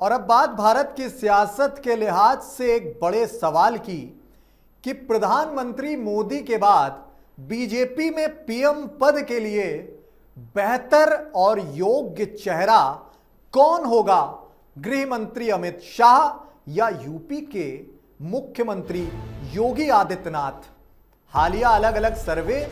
और अब बात भारत की सियासत के लिहाज से एक बड़े सवाल की कि प्रधानमंत्री मोदी के बाद बीजेपी में पीएम पद के लिए बेहतर और योग्य चेहरा कौन होगा? गृह मंत्री अमित शाह या यूपी के मुख्यमंत्री योगी आदित्यनाथ? हालिया अलग अलग सर्वे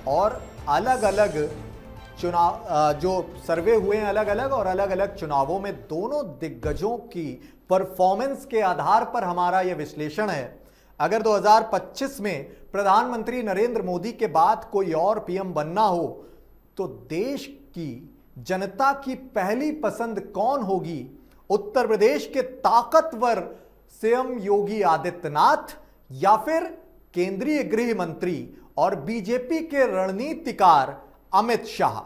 और अलग अलग चुनाव जो सर्वे हुए हैं अलग अलग और अलग अलग चुनावों में दोनों दिग्गजों की परफॉर्मेंस के आधार पर हमारा यह विश्लेषण है। अगर 2025 में प्रधानमंत्री नरेंद्र मोदी के बाद कोई और पीएम बनना हो तो देश की जनता की पहली पसंद कौन होगी? उत्तर प्रदेश के ताकतवर सीएम योगी आदित्यनाथ या फिर केंद्रीय गृह मंत्री और बीजेपी के रणनीतिकार अमित शाह?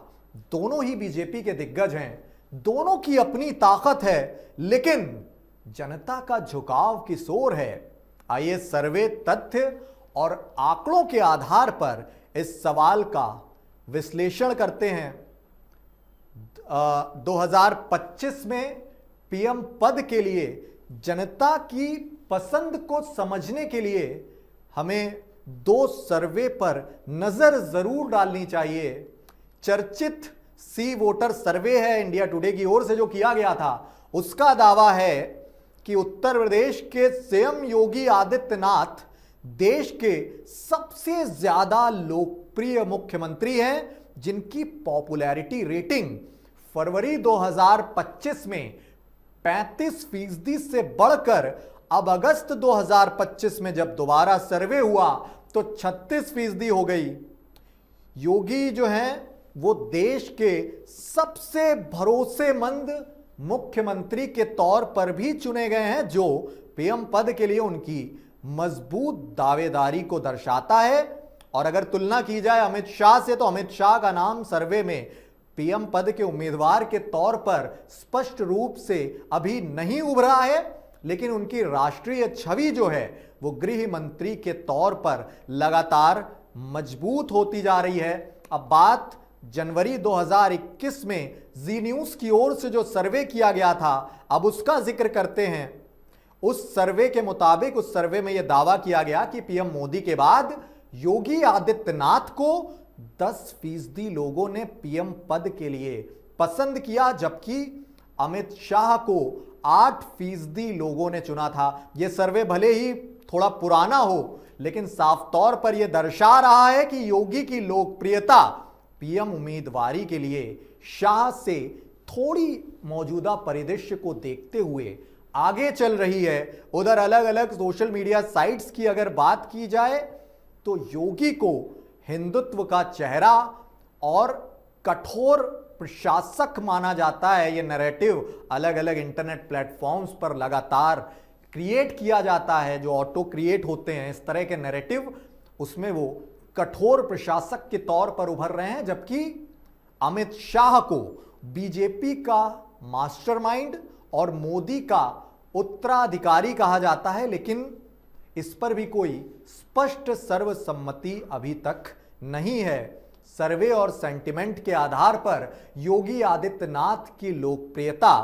दोनों ही बीजेपी के दिग्गज हैं, दोनों की अपनी ताकत है, लेकिन जनता का झुकाव किस ओर है? आइए सर्वे तथ्य और आंकड़ों के आधार पर इस सवाल का विश्लेषण करते हैं। 2025 में पीएम पद के लिए जनता की पसंद को समझने के लिए हमें दो सर्वे पर नजर जरूर डालनी चाहिए। चर्चित सी वोटर सर्वे है इंडिया टुडे की ओर से जो किया गया था, उसका दावा है कि उत्तर प्रदेश के सीएम योगी आदित्यनाथ देश के सबसे ज्यादा लोकप्रिय मुख्यमंत्री हैं, जिनकी पॉपुलैरिटी रेटिंग फरवरी 2025 में 35% से बढ़कर अब अगस्त 2025 में जब दोबारा सर्वे हुआ तो 36% हो गई। योगी जो हैं वो देश के सबसे भरोसेमंद मुख्यमंत्री के तौर पर भी चुने गए हैं, जो पीएम पद के लिए उनकी मजबूत दावेदारी को दर्शाता है। और अगर तुलना की जाए अमित शाह से तो अमित शाह का नाम सर्वे में पीएम पद के उम्मीदवार के तौर पर स्पष्ट रूप से अभी नहीं उभरा है, लेकिन उनकी राष्ट्रीय छवि जो है वो गृह मंत्री के तौर पर लगातार मजबूत होती जा रही है। अब बात जनवरी 2021 में जी न्यूज की ओर से जो सर्वे किया गया था, अब उसका जिक्र करते हैं। उस सर्वे के मुताबिक उस सर्वे में यह दावा किया गया कि पीएम मोदी के बाद योगी आदित्यनाथ को 10% लोगों ने पीएम पद के लिए पसंद किया, जबकि अमित शाह को 8% लोगों ने चुना था। यह सर्वे भले ही थोड़ा पुराना हो, लेकिन साफ तौर पर यह दर्शा रहा है कि योगी की लोकप्रियता पीएम उम्मीदवारी के लिए शाह से थोड़ी मौजूदा परिदृश्य को देखते हुए आगे चल रही है। उधर अलग अलग सोशल मीडिया साइट्स की अगर बात की जाए तो योगी को हिंदुत्व का चेहरा और कठोर प्रशासक माना जाता है। यह नैरेटिव अलग अलग इंटरनेट प्लेटफॉर्म्स पर लगातार क्रिएट किया जाता है, जो ऑटो क्रिएट होते हैं इस तरह के नैरेटिव, उसमें वो कठोर प्रशासक के तौर पर उभर रहे हैं। जबकि अमित शाह को बीजेपी का मास्टरमाइंड और मोदी का उत्तराधिकारी कहा जाता है, लेकिन इस पर भी कोई स्पष्ट सर्वसम्मति अभी तक नहीं है। सर्वे और सेंटिमेंट के आधार पर योगी आदित्यनाथ की लोकप्रियता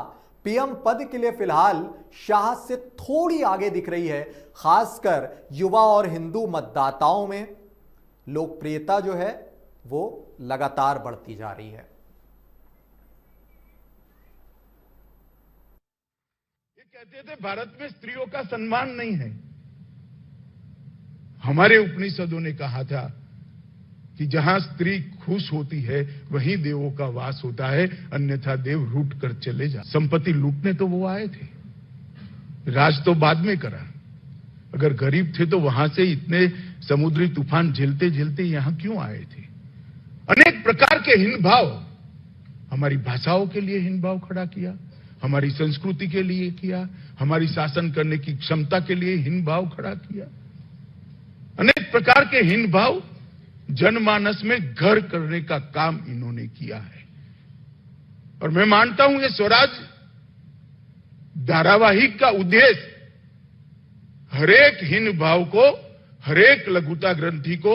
पीएम पद के लिए फिलहाल शाह से थोड़ी आगे दिख रही है। खासकर युवा और हिंदू मतदाताओं में लोकप्रियता जो है वो लगातार बढ़ती जा रही है। ये कहते थे भारत में स्त्रियों का सम्मान नहीं है। हमारे उपनिषदों ने कहा था कि जहां स्त्री खुश होती है वहीं देवों का वास होता है, अन्यथा देव रूठ कर चले जा। संपत्ति लूटने तो वो आए थे, राज तो बाद में करा। अगर गरीब थे तो वहां से इतने समुद्री तूफान झेलते झेलते यहां क्यों आए थे? अनेक प्रकार के हीन भाव, हमारी भाषाओं के लिए हीन भाव खड़ा किया, हमारी संस्कृति के लिए किया, हमारी शासन करने की क्षमता के लिए हीन भाव खड़ा किया। अनेक प्रकार के हीन भाव जनमानस में घर करने का काम इन्होंने किया है। और मैं मानता हूं ये स्वराज धारावाहिक का उद्देश्य हरेक हीन भाव को, हरेक लघुता ग्रंथि को,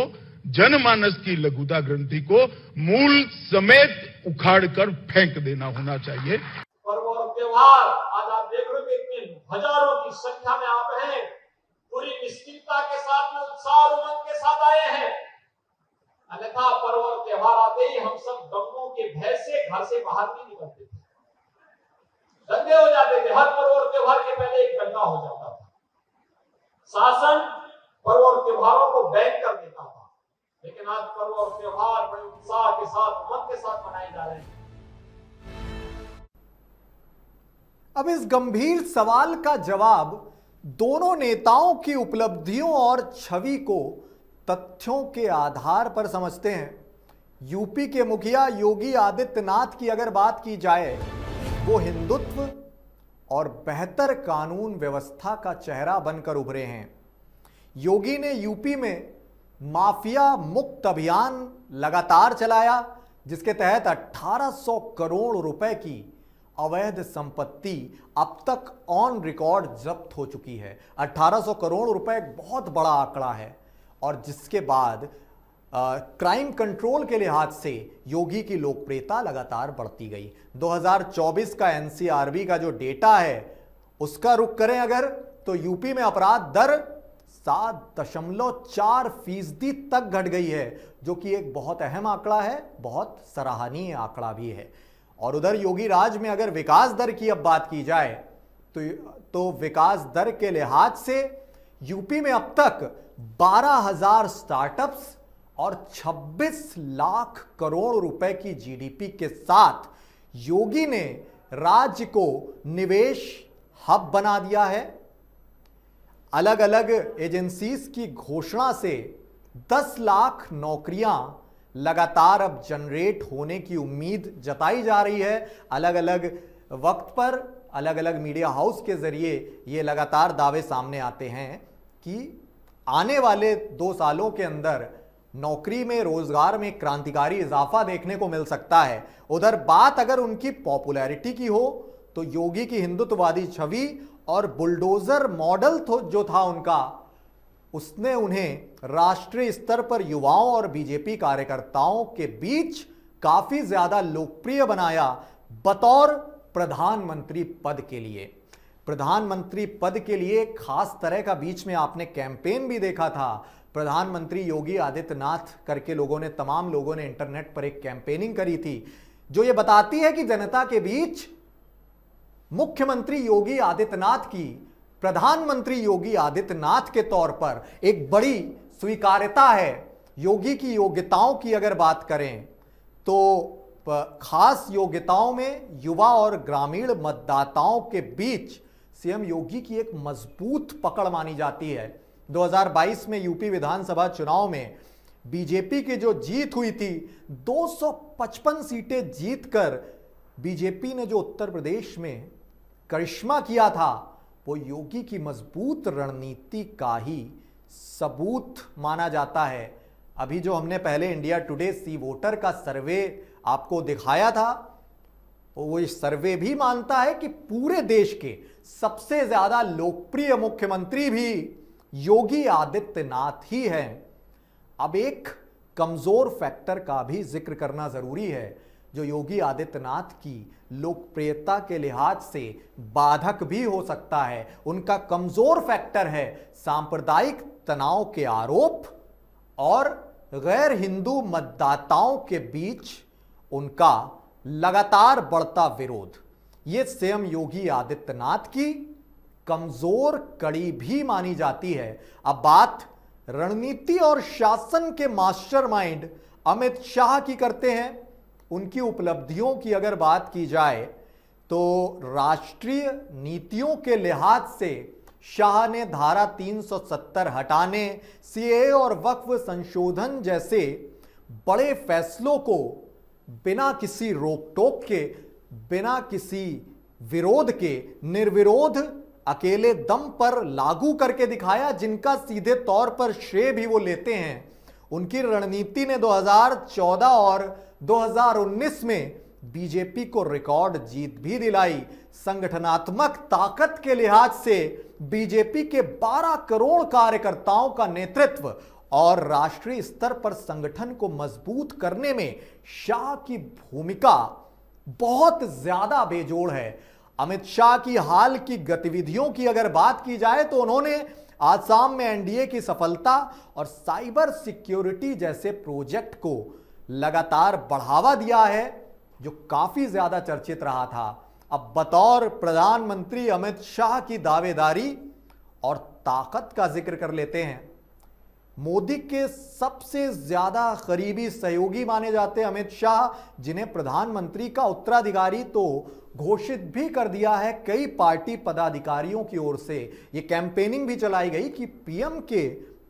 जनमानस की लघुता ग्रंथि को मूल समेत उखाड़ कर फेंक देना होना चाहिए। पर्व और त्योहार आज देख रहे हो कि इतने हजारों की संख्या में आप हैं, पूरी निश्चिंतता के साथ में, उत्साह और उमंग के साथ आए हैं। अन्यथा पर्व और त्योहार आते ही हम सब दंगों के भय से घर से बाहर नहीं निकलते थे, दंगे हो जाते थे। हर पर्व और त्योहार के पहले एक दंगा हो जाता था। शासन पर्व और त्योहारों को बैन कर देता था, लेकिन आज पर्व और त्योहार बड़े उत्साह के साथ, उमंग के साथ मनाए जा रहे हैं। अब इस गंभीर सवाल का जवाब दोनों नेताओं की उपलब्धियों और छवि को तथ्यों के आधार पर समझते हैं। यूपी के मुखिया योगी आदित्यनाथ की अगर बात की जाए, वो हिंदुत्व और बेहतर कानून व्यवस्था का चेहरा बनकर उभरे हैं। योगी ने यूपी में माफिया मुक्त अभियान लगातार चलाया, जिसके तहत 1800 करोड़ रुपए की अवैध संपत्ति अब तक ऑन रिकॉर्ड जब्त हो चुकी है। 1800 करोड़ रुपए एक बहुत बड़ा आंकड़ा है, और जिसके बाद क्राइम कंट्रोल के लिहाज से योगी की लोकप्रियता लगातार बढ़ती गई। 2024 का एनसीआरबी का जो डेटा है उसका रुख करें अगर, तो यूपी में अपराध दर 7.4% तक घट गई है, जो कि एक बहुत अहम आंकड़ा है, बहुत सराहनीय आंकड़ा भी है। और उधर योगी राज में अगर विकास दर की अब बात की जाए तो विकास दर के लिहाज से यूपी में अब तक 12,000 स्टार्टअप्स और 26 लाख करोड़ रुपए की जीडीपी के साथ योगी ने राज्य को निवेश हब बना दिया है। अलग अलग एजेंसीज की घोषणा से 10 लाख नौकरियां लगातार अब जनरेट होने की उम्मीद जताई जा रही है। अलग अलग वक्त पर अलग अलग मीडिया हाउस के जरिए ये लगातार दावे सामने आते हैं कि आने वाले 2 सालों के अंदर नौकरी में, रोजगार में क्रांतिकारी इजाफा देखने को मिल सकता है। उधर बात अगर उनकी पॉपुलैरिटी की हो तो योगी की हिंदुत्ववादी छवि और बुलडोजर मॉडल जो था उनका, उसने उन्हें राष्ट्रीय स्तर पर युवाओं और बीजेपी कार्यकर्ताओं के बीच काफी ज्यादा लोकप्रिय बनाया बतौर प्रधानमंत्री पद के लिए। प्रधानमंत्री पद के लिए खास तरह का बीच में आपने कैंपेन भी देखा था। प्रधानमंत्री योगी आदित्यनाथ करके तमाम लोगों ने इंटरनेट पर एक कैंपेनिंग करी थी, जो ये बताती है कि जनता के बीच मुख्यमंत्री योगी आदित्यनाथ की प्रधानमंत्री योगी आदित्यनाथ के तौर पर एक बड़ी स्वीकार्यता है। योगी की योग्यताओं की अगर बात करें तो खास योग्यताओं में युवा और ग्रामीण मतदाताओं के बीच सीएम योगी की एक मजबूत पकड़ मानी जाती है। 2022 में यूपी विधानसभा चुनाव में बीजेपी की जो जीत हुई थी, 255 सीटें जीतकर बीजेपी ने जो उत्तर प्रदेश में करिश्मा किया था, वो योगी की मजबूत रणनीति का ही सबूत माना जाता है। अभी जो हमने पहले इंडिया टुडे सी वोटर का सर्वे आपको दिखाया था, वो इस सर्वे भी मानता है कि पूरे देश के सबसे ज्यादा लोकप्रिय मुख्यमंत्री भी योगी आदित्यनाथ ही हैं। अब एक कमजोर फैक्टर का भी जिक्र करना जरूरी है, जो योगी आदित्यनाथ की लोकप्रियता के लिहाज से बाधक भी हो सकता है। उनका कमजोर फैक्टर है सांप्रदायिक तनाव के आरोप और गैर हिंदू मतदाताओं के बीच उनका लगातार बढ़ता विरोध। ये सीएम योगी आदित्यनाथ की कमजोर कड़ी भी मानी जाती है। अब बात रणनीति और शासन के मास्टरमाइंड अमित शाह की करते हैं। उनकी उपलब्धियों की अगर बात की जाए तो राष्ट्रीय नीतियों के लिहाज से शाह ने धारा 370 हटाने, सीएए और वक्फ संशोधन जैसे बड़े फैसलों को बिना किसी रोक टोक के, बिना किसी विरोध के निर्विरोध अकेले दम पर लागू करके दिखाया, जिनका सीधे तौर पर श्रेय भी वो लेते हैं। उनकी रणनीति ने 2014 और 2019 में बीजेपी को रिकॉर्ड जीत भी दिलाई। संगठनात्मक ताकत के लिहाज से बीजेपी के 12 करोड़ कार्यकर्ताओं का नेतृत्व और राष्ट्रीय स्तर पर संगठन को मजबूत करने में शाह की भूमिका बहुत ज्यादा बेजोड़ है। अमित शाह की हाल की गतिविधियों की अगर बात की जाए तो उन्होंने आसाम में एनडीए की सफलता और साइबर सिक्योरिटी जैसे प्रोजेक्ट को लगातार बढ़ावा दिया है, जो काफी ज्यादा चर्चित रहा था। अब बतौर प्रधानमंत्री अमित शाह की दावेदारी और ताकत का जिक्र कर लेते हैं। मोदी के सबसे ज्यादा करीबी सहयोगी माने जाते हैं अमित शाह, जिन्हें प्रधानमंत्री का उत्तराधिकारी तो घोषित भी कर दिया है। कई पार्टी पदाधिकारियों की ओर से यह कैंपेनिंग भी चलाई गई कि पीएम के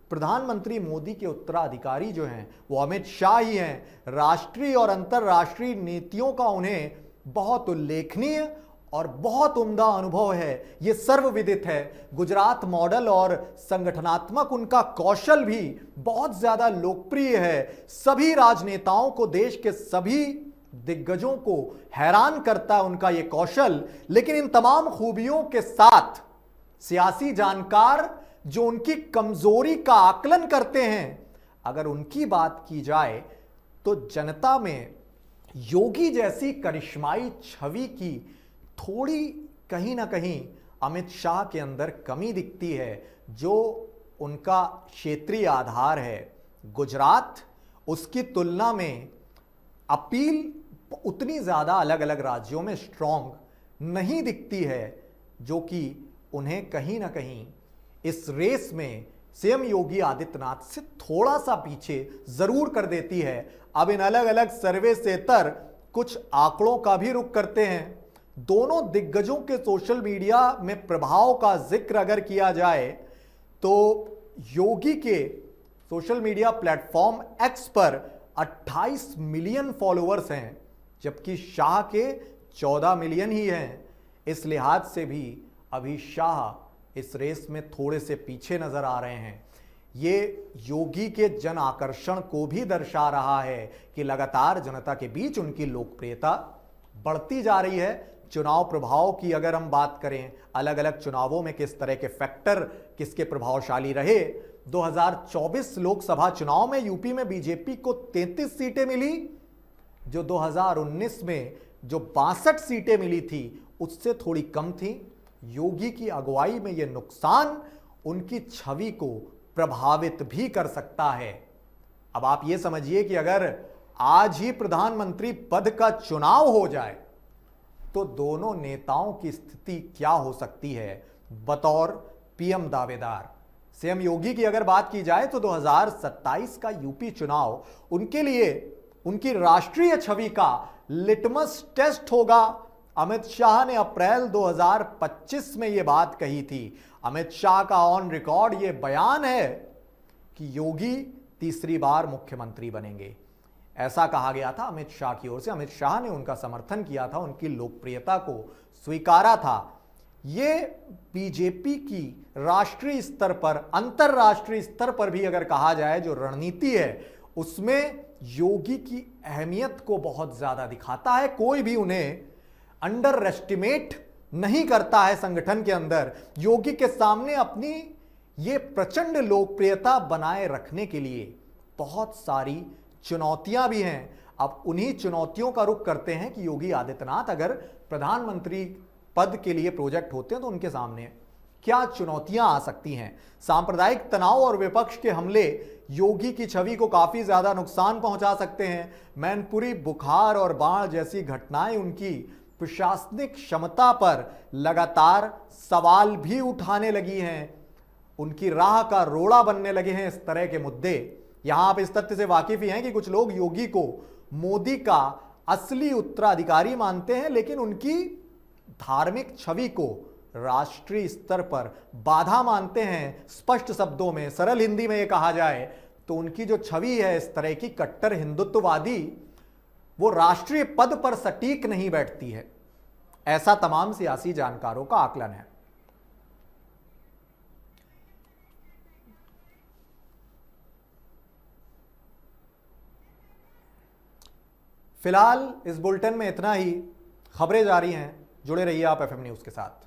प्रधानमंत्री मोदी के उत्तराधिकारी जो हैं वो अमित शाह ही हैं। राष्ट्रीय और अंतर्राष्ट्रीय नीतियों का उन्हें बहुत उल्लेखनीय और बहुत उम्दा अनुभव है, ये सर्वविदित है। गुजरात मॉडल और संगठनात्मक उनका कौशल भी बहुत ज्यादा लोकप्रिय है। सभी राजनेताओं को, देश के सभी दिग्गजों को हैरान करता है उनका यह कौशल। लेकिन इन तमाम खूबियों के साथ सियासी जानकार जो उनकी कमजोरी का आकलन करते हैं, अगर उनकी बात की जाए तो जनता में योगी जैसी करिश्माई छवि की थोड़ी कहीं ना कहीं अमित शाह के अंदर कमी दिखती है। जो उनका क्षेत्रीय आधार है गुजरात, उसकी तुलना में अपील उतनी ज्यादा अलग अलग राज्यों में स्ट्रॉन्ग नहीं दिखती है, जो कि उन्हें कहीं ना कहीं इस रेस में सीएम योगी आदित्यनाथ से थोड़ा सा पीछे जरूर कर देती है। अब इन अलग अलग सर्वे से इतर कुछ आंकड़ों का भी रुख करते हैं। दोनों दिग्गजों के सोशल मीडिया में प्रभाव का जिक्र अगर किया जाए तो योगी के सोशल मीडिया प्लेटफॉर्म एक्स पर 28 मिलियन फॉलोअर्स हैं, जबकि शाह के 14 मिलियन ही हैं। इस लिहाज से भी अभी शाह इस रेस में थोड़े से पीछे नजर आ रहे हैं। ये योगी के जन आकर्षण को भी दर्शा रहा है कि लगातार जनता के बीच उनकी लोकप्रियता बढ़ती जा रही है। चुनाव प्रभाव की अगर हम बात करें, अलग अलग चुनावों में किस तरह के फैक्टर किसके प्रभावशाली रहे। 2024 लोकसभा चुनाव में यूपी में बीजेपी को 33 सीटें मिली, जो 2019 में जो 62 सीटें मिली थी उससे थोड़ी कम थी। योगी की अगुवाई में यह नुकसान उनकी छवि को प्रभावित भी कर सकता है। अब आप यह समझिए कि अगर आज ही प्रधानमंत्री पद का चुनाव हो जाए तो दोनों नेताओं की स्थिति क्या हो सकती है बतौर पीएम दावेदार। सीएम योगी की अगर बात की जाए तो 2027 का यूपी चुनाव उनके लिए उनकी राष्ट्रीय छवि का लिटमस टेस्ट होगा। अमित शाह ने अप्रैल 2025 में यह बात कही थी। अमित शाह का ऑन रिकॉर्ड यह बयान है कि योगी तीसरी बार मुख्यमंत्री बनेंगे। ऐसा कहा गया था अमित शाह की ओर से। अमित शाह ने उनका समर्थन किया था, उनकी लोकप्रियता को स्वीकारा था। ये बीजेपी की राष्ट्रीय स्तर पर, अंतरराष्ट्रीय स्तर पर भी अगर कहा जाए जो रणनीति है, उसमें योगी की अहमियत को बहुत ज्यादा दिखाता है। कोई भी उन्हें अंडर एस्टिमेट नहीं करता है संगठन के अंदर। योगी के सामने अपनी ये प्रचंड लोकप्रियता बनाए रखने के लिए बहुत सारी चुनौतियां भी हैं। अब उन्हीं चुनौतियों का रुख करते हैं कि योगी आदित्यनाथ अगर प्रधानमंत्री पद के लिए प्रोजेक्ट होते हैं तो उनके सामने क्या चुनौतियां आ सकती हैं। सांप्रदायिक तनाव और विपक्ष के हमले योगी की छवि को काफी ज्यादा नुकसान पहुंचा सकते हैं। मैनपुरी, बुखार और बाढ़ जैसी घटनाएं उनकी प्रशासनिक क्षमता पर लगातार सवाल भी उठाने लगी हैं। उनकी राह का रोड़ा बनने लगे हैं इस तरह के मुद्दे। यहां आप इस तथ्य से वाकिफ ही हैं कि कुछ लोग योगी को मोदी का असली उत्तराधिकारी मानते हैं, लेकिन उनकी धार्मिक छवि को राष्ट्रीय स्तर पर बाधा मानते हैं। स्पष्ट शब्दों में, सरल हिंदी में यह कहा जाए तो उनकी जो छवि है इस तरह की कट्टर हिंदुत्ववादी, वो राष्ट्रीय पद पर सटीक नहीं बैठती है। ऐसा तमाम सियासी जानकारों का आकलन है। फिलहाल इस बुलेटिन में इतना ही। खबरें जारी हैं, जुड़े रहिए आप एफएम न्यूज के साथ।